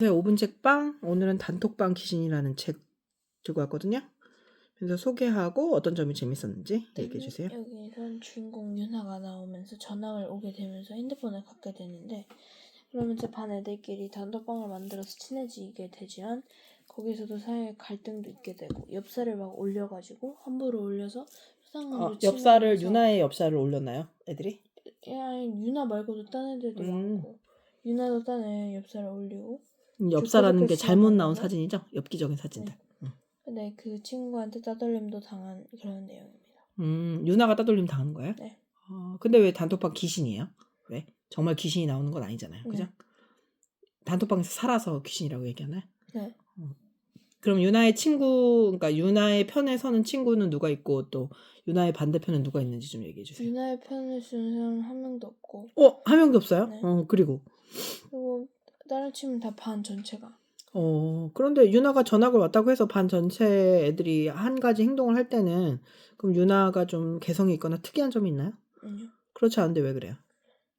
네, 5분 책방. 오늘은 단톡방 귀신이라는 책 들고 왔거든요. 그래서 소개하고 어떤 점이 재밌었는지 얘기해 주세요. 여기선 주인공 윤하가 나오면서 전학을 오게 되면서 핸드폰을 갖게 되는데, 그러면서 반 애들끼리 단톡방을 만들어서 친해지게 되지만 거기서도 사이에 갈등도 있게 되고 엽사를 막 올려가지고 함부로 올려서 수상감도 엽사를 침해하면서 유나의 엽사를 올렸나요, 애들이? 아니 윤하 말고도 딴 애들도 많고 윤하도 딴 애 엽사를 올리고 엽사라는 게 잘못 나온 만나고. 사진이죠? 엽기적인 사진들. 네. 근데 그 친구한테 따돌림도 당한 그런 내용입니다. 유나가 따돌림 당하는 거예요? 네. 근데 왜 단톡방 귀신이에요? 왜? 정말 귀신이 나오는 건 아니잖아요. 그죠? 네. 단톡방에서 살아서 귀신이라고 얘기하나요? 네. 그럼 유나의 친구, 그러니까 유나의 편에 서는 친구는 누가 있고 또 유나의 반대편은 누가 있는지 좀 얘기해 주세요. 윤하의 편을 쓰는 사람은 한 명도 없고. 한 명도 없어요? 네. 그리고 다른 치면 다 반 전체가. 그런데 유나가 전학을 왔다고 해서 반 전체 애들이 한 가지 행동을 할 때는 그럼 유나가 좀 개성이 있거나 특이한 점이 있나요? 아니요. 그렇지 않은데 왜 그래요?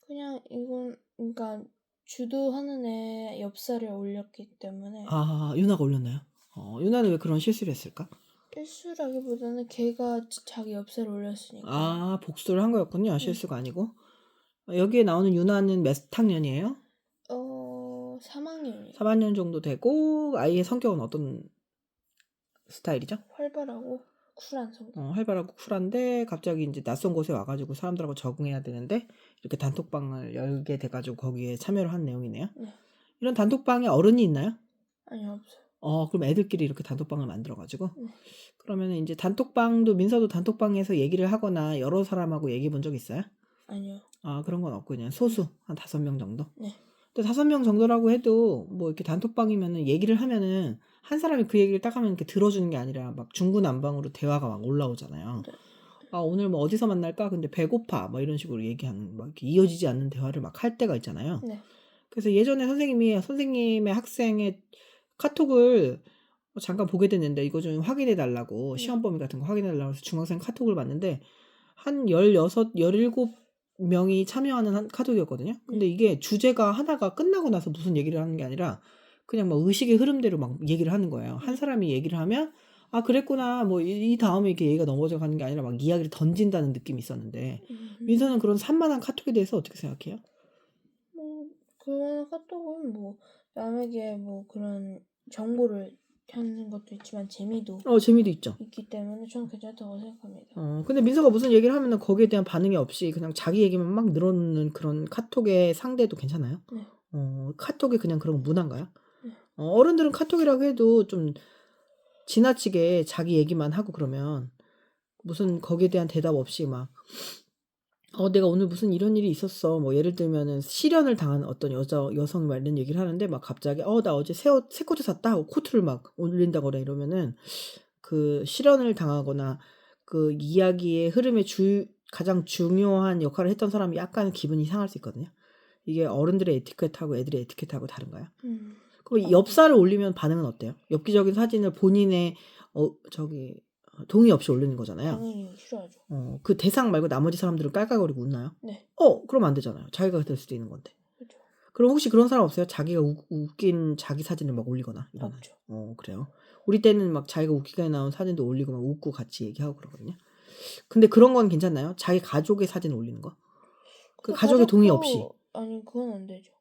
그냥 이건 그러니까 주도하는 애 엽사를 올렸기 때문에. 유나가 올렸나요? 유나는 왜 그런 실수를 했을까? 실수라기보다는 걔가 자기 엽사를 올렸으니까. 복수를 한 거였군요. 실수가 아니고. 여기에 나오는 유나는 몇 학년이에요? 3학년이요. 3학년 정도 되고 아이의 성격은 어떤 스타일이죠? 활발하고 쿨한 성격. 활발하고 쿨한데 갑자기 이제 낯선 곳에 와가지고 사람들하고 적응해야 되는데 이렇게 단톡방을 열게 돼가지고 거기에 참여를 한 내용이네요. 네. 이런 단톡방에 어른이 있나요? 아니요, 없어요. 그럼 애들끼리 이렇게 단톡방을 만들어가지고 네. 그러면 이제 단톡방도 민서도 단톡방에서 얘기를 하거나 여러 사람하고 얘기해 본 적 있어요? 아니요. 그런 건 없고 그냥 소수 한 5명 정도? 네. 근데 5명 정도라고 해도 뭐 이렇게 단톡방이면은 얘기를 하면은 한 사람이 그 얘기를 딱 하면 이렇게 들어주는 게 아니라 막 중구난방으로 대화가 막 올라오잖아요. 네. 오늘 뭐 어디서 만날까? 근데 배고파. 뭐 이런 식으로 얘기하는 막 이렇게 이어지지 않는 대화를 막 할 때가 있잖아요. 네. 그래서 예전에 선생님의 학생의 카톡을 잠깐 보게 됐는데 이거 좀 확인해 달라고 시험 범위 같은 거 확인해 달라고 해서 중학생 카톡을 봤는데 한 16, 17명이 참여하는 한 카톡이었거든요. 근데 이게 주제가 하나가 끝나고 나서 무슨 얘기를 하는 게 아니라 그냥 막 의식의 흐름대로 막 얘기를 하는 거예요. 한 사람이 얘기를 하면 그랬구나. 뭐 이 다음에 이렇게 얘기가 넘어져 가는 게 아니라 막 이야기를 던진다는 느낌이 있었는데 민서는 그런 산만한 카톡에 대해서 어떻게 생각해요? 그런 카톡은 남에게 그런 정보를 하는 것도 있지만 재미도 재미도 있죠. 있기 때문에 저는 괜찮다고 생각합니다. 근데 민서가 무슨 얘기를 하면은 거기에 대한 반응이 없이 그냥 자기 얘기만 막 늘어놓는 그런 카톡의 상대도 괜찮아요? 네. 카톡이 그냥 그런 거 문화인가요? 네. 어른들은 카톡이라고 해도 좀 지나치게 자기 얘기만 하고 그러면 무슨 거기에 대한 대답 없이 막 내가 오늘 무슨 이런 일이 있었어. 뭐 예를 들면은 실연을 당한 어떤 여성이 막 이런 얘기를 하는데 막 갑자기 나 어제 새 코트 샀다 하고 코트를 막 올린다거나 이러면은 그 실연을 당하거나 그 이야기의 흐름의 가장 중요한 역할을 했던 사람이 약간 기분이 상할 수 있거든요. 이게 어른들의 에티켓하고 애들의 에티켓하고 다른가요? 그럼 엽사를 올리면 반응은 어때요? 엽기적인 사진을 본인의 동의 없이 올리는 거잖아요. 당연히 싫어하죠. 그 대상 말고 나머지 사람들은 깔깔거리고 웃나요? 네. 그럼 안 되잖아요. 자기가 될 수도 있는 건데. 그렇죠. 그럼 혹시 그런 사람 없어요? 자기가 웃긴 자기 사진을 막 올리거나 이러나? 없죠. 그래요. 우리 때는 막 자기가 웃기게 나온 사진도 올리고 막 웃고 같이 얘기하고 그러거든요. 근데 그런 건 괜찮나요? 자기 가족의 사진 올리는 거? 그 가족의 동의 없이. 아니, 그건 안 되죠.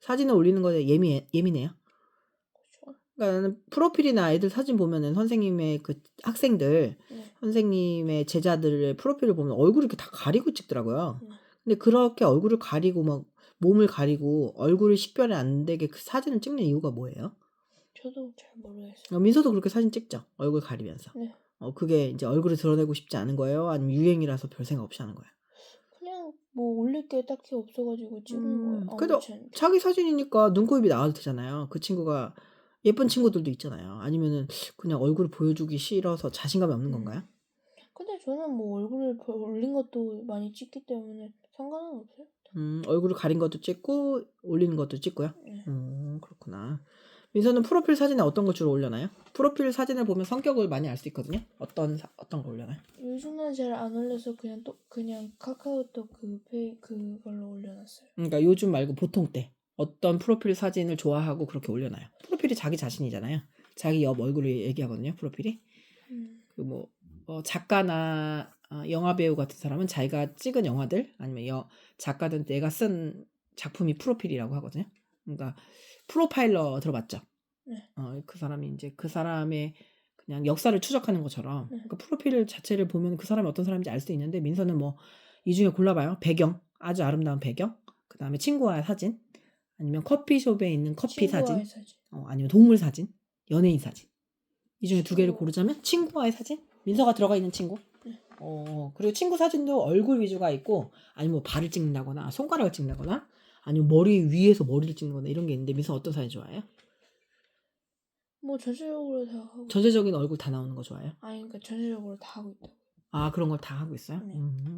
사진을 올리는 거에 예민해요? 그렇죠. 그러니까 나는 프로필이나 애들 사진 보면은 선생님의 그 학생들, 선생님의 제자들의 프로필을 보면 얼굴을 이렇게 다 가리고 찍더라고요. 근데 그렇게 얼굴을 가리고 막 몸을 가리고 얼굴을 식별이 안 되게 그 사진을 찍는 이유가 뭐예요? 저도 잘 모르겠어요. 민서도 그렇게 사진 찍죠? 얼굴 가리면서. 네. 그게 이제 얼굴을 드러내고 싶지 않은 거예요? 아니면 유행이라서 별 생각 없이 하는 거예요? 그냥 올릴 게 딱히 없어가지고 찍은 거예요. 그래도 자기 사진이니까 눈, 코, 입이 나와도 되잖아요. 그 친구가 예쁜 친구들도 있잖아요. 아니면은 그냥 얼굴을 보여주기 싫어서 자신감이 없는 건가요? 근데 저는 얼굴을 올린 것도 많이 찍기 때문에 상관은 없어요. 얼굴을 가린 것도 찍고 올리는 것도 찍고요? 네. 그렇구나. 민서는 프로필 사진에 어떤 걸 주로 올려나요? 프로필 사진을 보면 성격을 많이 알 수 있거든요. 어떤 거 올려나요? 요즘은 잘 안 올려서 그냥 카카오톡 그걸로 올려놨어요. 그러니까 요즘 말고 보통 때 어떤 프로필 사진을 좋아하고 그렇게 올려놔요. 프로필이 자기 자신이잖아요. 자기 옆 얼굴을 얘기하거든요. 프로필이. 그 뭐 작가나 영화 배우 같은 사람은 자기가 찍은 영화들 아니면 작가든 내가 쓴 작품이 프로필이라고 하거든요. 그러니까 프로파일러 들어봤죠? 네. 그 사람이 이제 그 사람의 그냥 역사를 추적하는 것처럼 네. 그 프로필 자체를 보면 그 사람이 어떤 사람인지 알 수 있는데 민서는 뭐 이 중에 골라봐요. 배경, 아주 아름다운 배경, 그 다음에 친구와의 사진, 아니면 커피숍에 있는 커피 친구와의 사진, 사진. 아니면 동물 사진, 연예인 사진. 이 중에 두 개를 친구. 고르자면 친구와의 사진? 민서가 들어가 있는 친구? 네. 그리고 친구 사진도 얼굴 위주가 있고 아니면 뭐 발을 찍는다거나 손가락을 찍는다거나 아니면 머리 위에서 머리를 찍는거나 이런 게 있는데 민서 어떤 사진 좋아해요? 뭐 전체적으로 다 하고. 전체적인 얼굴 다 나오는 거 좋아해요? 아니 그러니까 전체적으로 다 하고 있다고. 아, 그런 걸 다 하고 있어요? 네.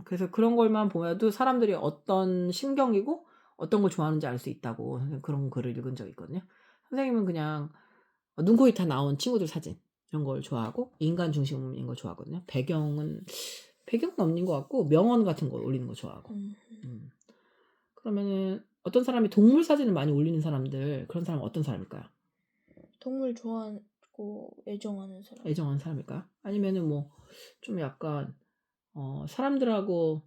그래서 그런 걸만 보여도 사람들이 어떤 심경이고 어떤 걸 좋아하는지 알 수 있다고 그런 글을 읽은 적이 있거든요. 선생님은 그냥 눈, 코, 입 다 나온 친구들 사진 이런 걸 좋아하고 인간 중심인 걸 좋아하거든요. 배경은 없는 것 같고 명언 같은 거 올리는 거 좋아하고. 그러면은 어떤 사람이 동물 사진을 많이 올리는 사람들 그런 사람은 어떤 사람일까요? 동물 좋아하고 애정하는 사람. 애정하는 사람일까요? 아니면은 뭐 좀 약간 사람들하고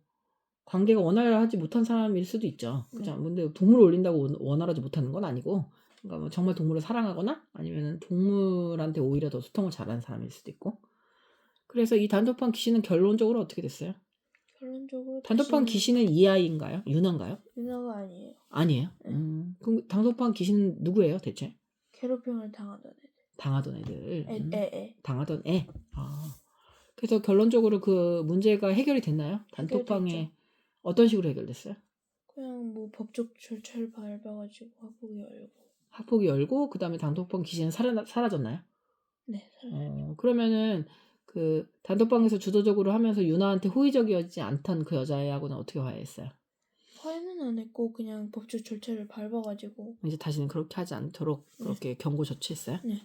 관계가 원활하지 못한 사람일 수도 있죠. 그죠? 네. 근데 동물을 올린다고 원활하지 못하는 건 아니고, 그러니까 뭐 정말 동물을 사랑하거나 아니면 동물한테 오히려 더 소통을 잘하는 사람일 수도 있고. 그래서 이 단톡방 귀신은 결론적으로 어떻게 됐어요? 결론적으로 단톡방 귀신은 이 아이인가요? 유나인가요? 유나가 아니에요. 아니에요. 네. 그럼 단톡방 귀신은 누구예요, 대체? 괴롭힘을 당하던 애들. 당하던 애들. 애. 당하던 애. 그래서 결론적으로 그 문제가 해결이 됐나요? 단톡방에 해결됐죠. 어떤 식으로 해결됐어요? 그냥 뭐 법적 절차를 밟아가지고 학폭이 열고 그다음에 단톡방 귀신은 사라졌나요? 네, 그러면은 그 단톡방에서 주도적으로 하면서 유나한테 호의적이지 않던 그 여자애하고는 어떻게 화해했어요? 화해는 안 했고 그냥 법적 절차를 밟아가지고 이제 다시는 그렇게 하지 않도록 그렇게 경고 조치했어요? 네.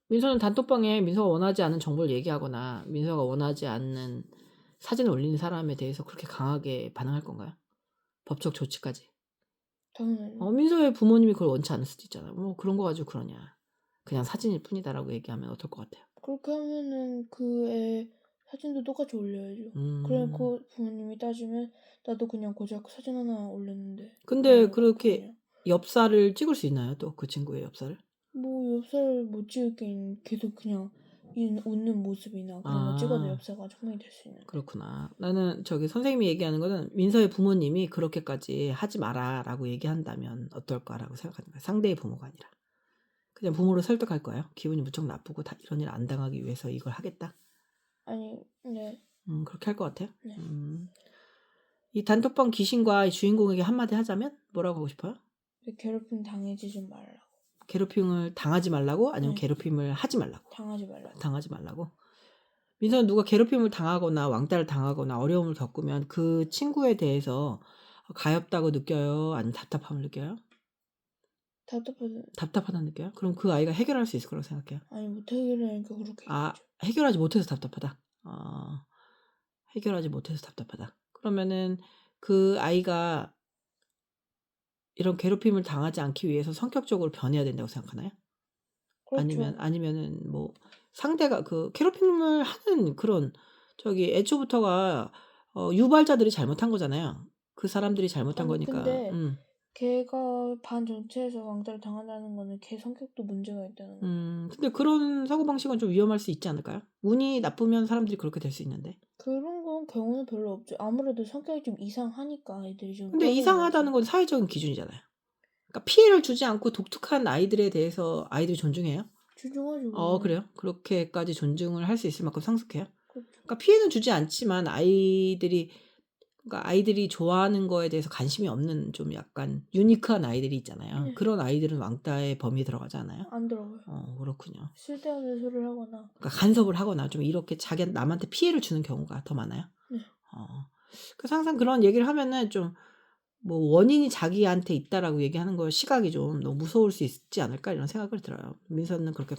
민서는 단톡방에 민서가 원하지 않은 정보를 얘기하거나 민서가 원하지 않는 사진을 올리는 사람에 대해서 그렇게 강하게 반응할 건가요? 법적 조치까지. 당연히 민서의 부모님이 그걸 원치 않을 수도 있잖아요. 뭐 그런 거 가지고 그러냐. 그냥 사진일 뿐이다라고 얘기하면 어떨 것 같아요? 그렇게 하면은 그 애 사진도 똑같이 올려야죠. 그래 그 부모님이 따지면 나도 그냥 고작 사진 하나 올렸는데. 근데 그렇게 엽사를 찍을 수 있나요? 또 그 친구의 엽사를? 뭐 엽사를 못 찍긴 계속 그냥 웃는 모습이나 그런 거 찍어도 엽사가 충분히 될 수 있는데. 그렇구나. 나는 선생님이 얘기하는 거는 민서의 부모님이 그렇게까지 하지 마라라고 얘기한다면 어떨까라고 생각하는 거예요. 상대의 부모가 아니라. 그냥 부모를 설득할 거예요. 기분이 무척 나쁘고 이런 일 안 당하기 위해서 이걸 하겠다. 아니, 네. 그렇게 할 것 같아요. 네. 이 단톡방 귀신과 이 주인공에게 한마디 하자면 뭐라고 하고 싶어요? 괴롭힘 당하지 좀 말라고. 괴롭힘을 당하지 말라고? 아니면 괴롭힘을 하지 말라고? 당하지 말라고. 민서는 누가 괴롭힘을 당하거나 왕따를 당하거나 어려움을 겪으면 그 친구에 대해서 가엾다고 느껴요? 아니면 답답함을 느껴요? 답답하다 느껴요? 그럼 그 아이가 해결할 수 있을 거라고 생각해요? 아니 못 해결하니까 그렇게 해결하지 못해서 답답하다. 해결하지 못해서 답답하다. 그러면은 그 아이가 이런 괴롭힘을 당하지 않기 위해서 성격적으로 변해야 된다고 생각하나요? 그렇죠. 아니면은 뭐 상대가 그 괴롭힘을 하는 그런 애초부터가 유발자들이 잘못한 거잖아요. 그 사람들이 잘못한 거니까. 근데 걔가 반 전체에서 왕따를 당한다는 거는 걔 성격도 문제가 있다는 거. 근데 그런 사고방식은 좀 위험할 수 있지 않을까요? 운이 나쁘면 사람들이 그렇게 될 수 있는데. 그런 건 경우는 별로 없죠. 아무래도 성격이 좀 이상하니까 애들이 좀. 근데 이상하다는 건 사회적인 기준이잖아요. 그러니까 피해를 주지 않고 독특한 아이들에 대해서 아이들이 존중해요? 존중하죠. 그래요? 그렇게까지 존중을 할 수 있을 만큼 성숙해요? 그렇죠. 그러니까 피해는 주지 않지만 아이들이 좋아하는 거에 대해서 관심이 없는 좀 약간 유니크한 아이들이 있잖아요. 그런 아이들은 왕따의 범위에 들어가지 않아요? 안 들어가요. 그렇군요. 쓸데없는 소리를 하거나. 그러니까 간섭을 하거나 좀 이렇게 남한테 피해를 주는 경우가 더 많아요. 네. 그래서 항상 그런 얘기를 하면은 좀 뭐 원인이 자기한테 있다라고 얘기하는 거 시각이 좀 너무 무서울 수 있지 않을까 이런 생각을 들어요. 민서는 그렇게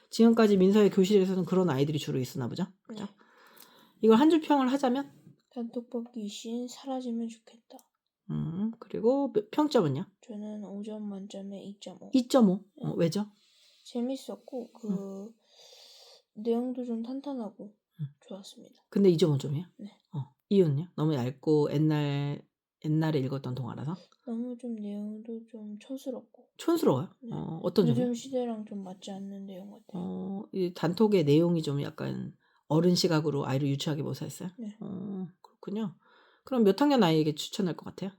지금까지 민서의 교실에서는 그런 아이들이 주로 있었나 보죠. 그죠? 이걸 한 줄 평을 하자면 단톡방 귀신 사라지면 좋겠다. 그리고 평점은요? 저는 5점 만점에 2.5. 2.5. 네. 왜죠? 재밌었고 내용도 좀 탄탄하고 좋았습니다. 근데 2.5점이야? 네. 이유는요? 너무 얇고 옛날에 읽었던 동화라서? 너무 좀 내용도 좀 촌스럽고 촌스러워요? 네. 어떤 점이요? 요즘 시대랑 좀 맞지 않는 내용 같아요. 이 단톡의 내용이 좀 약간 어른 시각으로 아이를 유치하게 묘사했어요? 네. 그렇군요. 그럼 몇 학년 아이에게 추천할 것 같아요?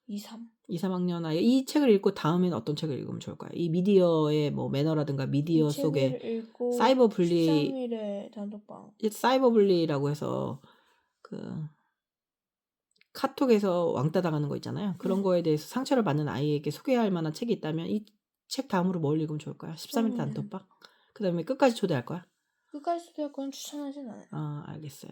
2, 3. 2, 3학년 아이. 이 책을 읽고 다음엔 어떤 책을 읽으면 좋을까요? 이 미디어의 뭐 매너라든가 미디어 이 속의 책을 읽고 사이버 분리 13일의 단톡방. 사이버 분리라고 해서 그 카톡에서 왕따 당하는 거 있잖아요. 그런 네. 거에 대해서 상처를 받는 아이에게 소개할 만한 책이 있다면 이 책 다음으로 뭘 읽으면 좋을까요? 13일 그러면은 단톡방? 그다음에 끝까지 초대할 거야? 끝까지 초대할 건 추천하진 않아요. 알겠어요.